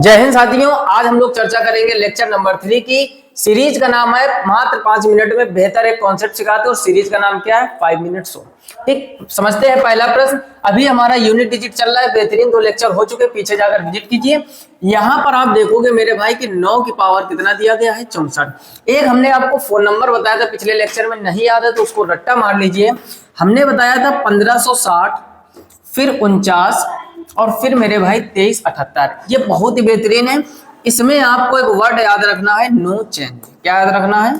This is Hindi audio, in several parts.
जय हिंद साथियों, आज हम लोग चर्चा करेंगे लेक्चर नंबर 3 की। सीरीज का नाम है मात्र 5 मिनट में बेहतर एक कॉन्सेप्ट सिखाते, और सीरीज का नाम क्या है? 5 मिनट शो। ठीक, समझते हैं पहला प्रश्न। अभी हमारा यूनिट डिजिट चल रहा है, बेहतरीन 2 लेक्चर हो चुके, पीछे जाकर विजिट कीजिए। यहाँ पर आप देखोगे मेरे भाई कि 9 की पावर कितना दिया गया है? 64। एक हमने आपको फोन नंबर बताया था पिछले लेक्चर में, नहीं याद है तो उसको रट्टा मार लीजिए। हमने बताया था 1560, फिर 49 और फिर मेरे भाई 2378। ये बहुत ही बेहतरीन है। इसमें आपको एक वर्ड याद रखना है, नो चेंज। क्या याद रखना है?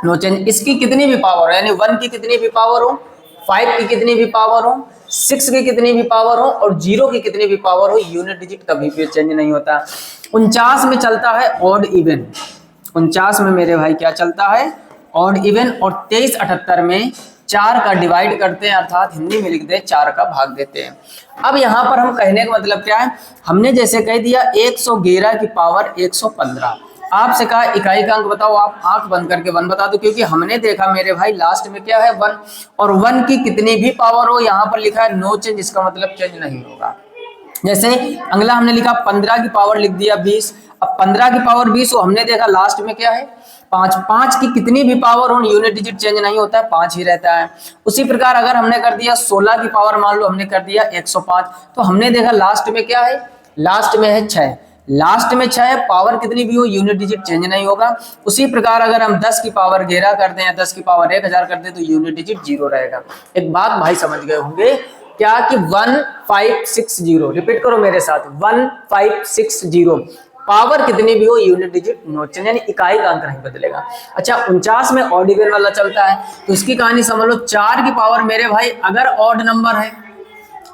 No change. इसकी कितनी भी पावर हो, यानी 1 की कितनी भी पावर हो, 5 की कितनी भी पावर हो, 6 की कितनी भी पावर हो और 0 की कितनी भी पावर हो, यूनिट डिजिट कभी भी चेंज नहीं होता। 49 में चलता है ऑड इवन। 49 में मेरे भाई क्या चलता है? Odd even. और 2378 में 4 का डिवाइड करते हैं, अर्थात हिंदी में लिख दे 4 का भाग देते हैं। अब यहाँ पर हम कहने का मतलब क्या है? हमने जैसे कह दिया 111 की पावर 115। आपसे कहा इकाई का अंक बताओ, आप आंख बंद करके 1 बता दो, क्योंकि हमने देखा मेरे भाई लास्ट में क्या है? 1। और 1 की कितनी भी पावर हो, यहाँ पर लिखा है नो चेंज, इसका मतलब चेंज नहीं होगा। जैसे अगला हमने लिखा 15 की पावर लिख दिया 20। अब 15 की पावर 20 हो, हमने देखा लास्ट में क्या है? 5। 5 की कितनी भी पावर हो, यूनिट डिजिट चेंज नहीं होता है, 5 ही रहता है। उसी प्रकार अगर हमने कर दिया 16 की पावर, मान लो हमने कर दिया 105, तो हमने देखा लास्ट में क्या है? लास्ट में है 6। लास्ट में 6 है, पावर कितनी भी हो यूनिट डिजिट चेंज नहीं होगा। उसी प्रकार अगर हम 10 की पावर 11 कर दें या 10 की पावर 1000 कर दें तो यूनिट डिजिट 0 रहेगा। एक बात भाई समझ गए होंगे क्या कि 1560, रिपीट करो मेरे साथ, 1560, पावर कितनी भी हो यूनिट डिजिट नो चेंज, यानी इकाई का अंक नहीं बदलेगा। अच्छा, 49 में ऑड इवन वाला चलता है, तो इसकी कहानी समझ लो। 4 की पावर मेरे भाई अगर ऑड नंबर है,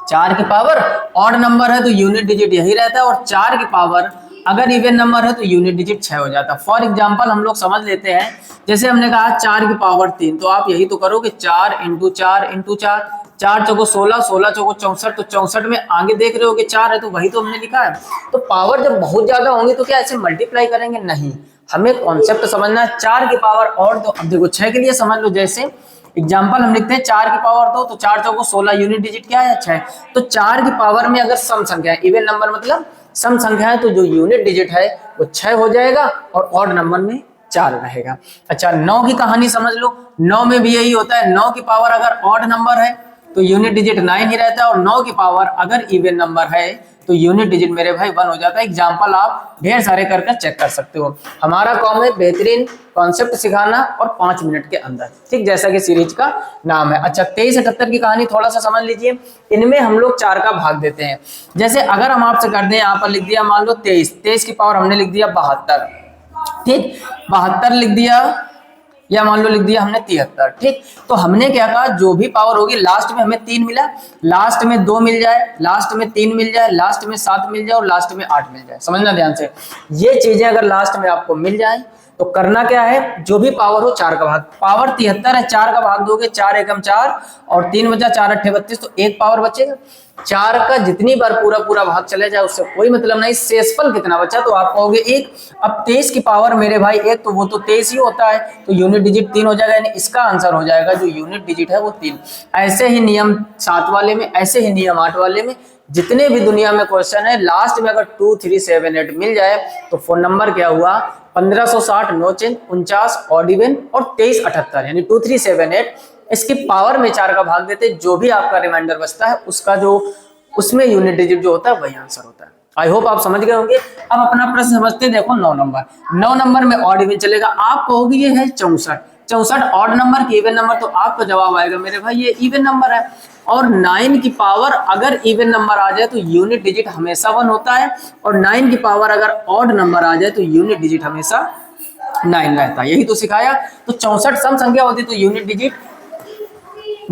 4 की पावर ऑड नंबर है तो यूनिट डिजिट यही रहता है, और 4 की पावर अगर इवन नंबर है तो यूनिट डिजिट 6 हो जाता है। फॉर एग्जांपल हम लोग समझ लेते हैं, जैसे हमने कहा 4 की पावर 3, तो आप यही तो करोगे 4 इंटू 4 इंटू 4, 4 चौको 16, 16 चौको 64, तो 64 में आगे देख रहे हो कि 4 है, तो वही तो हमने लिखा है। तो पावर जब बहुत ज्यादा होंगी तो क्या ऐसे मल्टीप्लाई करेंगे? नहीं, हमें कॉन्सेप्ट समझना है। 4 की पावर और, तो अब देखो 6 के लिए समझ लो। जैसे एग्जाम्पल हम लिखते हैं 4 की पावर 2, तो 4 चौको 16, यूनिट डिजिट क्या है? 6। तो 4 की पावर में अगर सम संख्या है, इवन नंबर मतलब सम संख्या है, तो जो यूनिट डिजिट है वो 6 हो जाएगा और ऑड नंबर में 4 रहेगा। अच्छा, 9 की कहानी समझ लो। 9 में भी यही होता है, 9 की पावर अगर ऑड नंबर है तो यूनिट डिजिट 9 ही रहता है, और 9 की पावर अगर इवन नंबर है तो यूनिट डिजिट मेरे भाई 1 हो जाता है। एग्जाम्पल आप ढेर सारे करके चेक कर सकते हो। हमारा काम है बेहतरीन कॉन्सेप्ट सिखाना और 5 मिनट के अंदर, ठीक, जैसा कि सीरीज का नाम है। अच्छा, 2378 की कहानी थोड़ा सा समझ लीजिए। इनमें हम लोग 4 का भाग देते हैं। जैसे अगर हम आपसे कर दें, यहाँ पर लिख दिया मान लो 23, 23 की पावर हमने लिख दिया 72, ठीक, 72 लिख दिया, या मान लो लिख दिया हमने 73, ठीक। तो हमने क्या कहा, जो भी पावर होगी लास्ट में हमें 3 मिला, लास्ट में 2 मिल जाए, लास्ट में 3 मिल जाए, लास्ट में 7 मिल जाए और लास्ट में 8 मिल जाए। समझना ध्यान से, ये चीजें अगर लास्ट में आपको मिल जाए तो करना क्या है? जो भी पावर हो 4 का भाग। पावर 73 है, 4 का भाग दोगे, 4 एकम 4 और 3 बचा, 4 अट्ठे 32, तो एक पावर बचेगा। 4 का जितनी बार पूरा पूरा भाग चले जाए उससे कोई मतलब नहीं। शेषफल कितना बचा? तो आप कहोगे 1। अब 23 की पावर मेरे भाई 1, तो वो तो 23 ही होता है, तो यूनिट डिजिट 3 हो जाएगा, यानी इसका आंसर हो जाएगा जो यूनिट डिजिट है वो 3। ऐसे ही नियम 7 वाले में, ऐसे ही नियम 8 वाले में, जितने भी दुनिया में क्वेश्चन है लास्ट में अगर 2 3 7 8 मिल जाए तो फोन नंबर क्या हुआ? 1560 नो चेंज, 49 ऑड इवन और 2378, यानी 2 3 7 8। इसकी पावर में 4 का भाग देते, जो भी आपका रिमाइंडर बचता है उसका जो उसमें यूनिट डिजिट जो होता है वही आंसर होता है। आई होप आप समझ गए होंगे। अब अपना प्रश्न समझते, देखो 9 नंबर। 9 नंबर में ऑड इवन चलेगा। आप कहोगे ये है 64, 64 ऑड नंबर की इवन नंबर, तो आपका जवाब आएगा मेरे भाई ये इवन नंबर है। और 9 की पावर अगर इवन नंबर आ जाए तो यूनिट डिजिट हमेशा 1 होता है, और 9 की पावर अगर ऑड नंबर आ जाए तो यूनिट डिजिट हमेशा 9 रहता है। यही तो सिखाया। तो 64 सम संख्या होती तो यूनिट डिजिट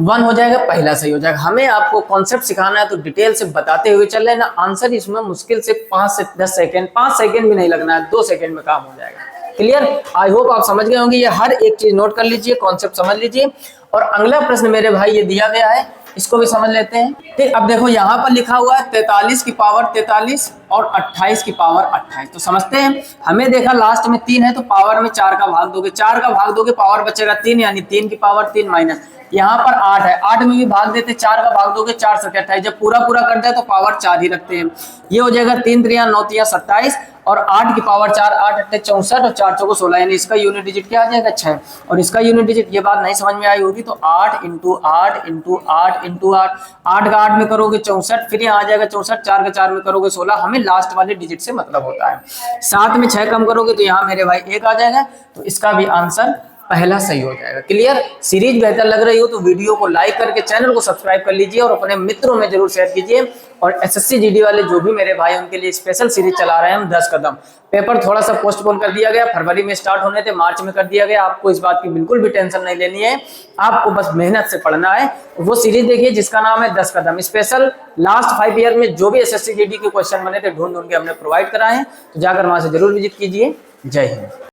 1 हो जाएगा, पहला सही हो जाएगा। हमें आपको कॉन्सेप्ट सिखाना है तो डिटेल से बताते हुए चल रहे ना। आंसर इसमें मुश्किल से 5 से 10 सेकंड, 5 सेकंड भी नहीं लगना है, 2 सेकंड में काम हो जाएगा। क्लियर? आई होप आप समझ गए होंगे। ये हर एक चीज नोट कर लीजिए, कॉन्सेप्ट समझ लीजिए। और अगला प्रश्न मेरे भाई ये दिया गया है, इसको भी समझ लेते हैं, ठीक। अब देखो यहाँ पर लिखा हुआ है 43 की पावर 43 और 28 की पावर 28, तो समझते हैं। हमें देखा लास्ट में 3 है, तो पावर में 4 का भाग दोगे, 4 का भाग दोगे, पावर बचेगा 3, यानी 3 की पावर 3 माइनस यहाँ पर 8 है, 8 में भी भाग देते, 4 का भाग दोगे 4 7 28, जब पूरा पूरा करते हैं तो पावर 4 ही रखते हैं। ये हो जाएगा 3 3 9 3 27 और 8 की पावर 4, 8 8 64 और 4 4 16, यानी इसका यूनिट डिजिट क्या आ जाएगा 6। और इसका यूनिट डिजिट, ये बात नहीं समझ में आई होगी तो 8 इंटू 8 इंटू 8 इंटू 8, 8 का 8 में करोगे 64, फिर यहाँ आ जाएगा 64, 4 का 4 में करोगे 16, हमें लास्ट वाले डिजिट से मतलब होता है। 7 में 6 कम करोगे तो यहाँ मेरे भाई 1 आ जाएगा, तो इसका भी आंसर पहला सही हो जाएगा। क्लियर। सीरीज बेहतर लग रही हो तो वीडियो को लाइक करके चैनल को सब्सक्राइब कर लीजिए और अपने मित्रों में जरूर शेयर कीजिए। और एसएससी जीडी वाले जो भी मेरे भाई उनके लिए स्पेशल सीरीज चला रहे हैं हम 10 कदम। पेपर थोड़ा सा पोस्टपोन कर दिया गया, फरवरी में स्टार्ट होने थे, मार्च में कर दिया गया। आपको इस बात की बिल्कुल भी टेंशन नहीं लेनी है, आपको बस मेहनत से पढ़ना है। वो सीरीज देखिए जिसका नाम है 10 कदम स्पेशल। लास्ट 5 ईयर में जो भी एसएससी जीडी के क्वेश्चन बने थे ढूंढ ढूंढ के हमने प्रोवाइड कराए हैं, तो जाकर वहां से जरूर विजिट कीजिए। जय हिंद।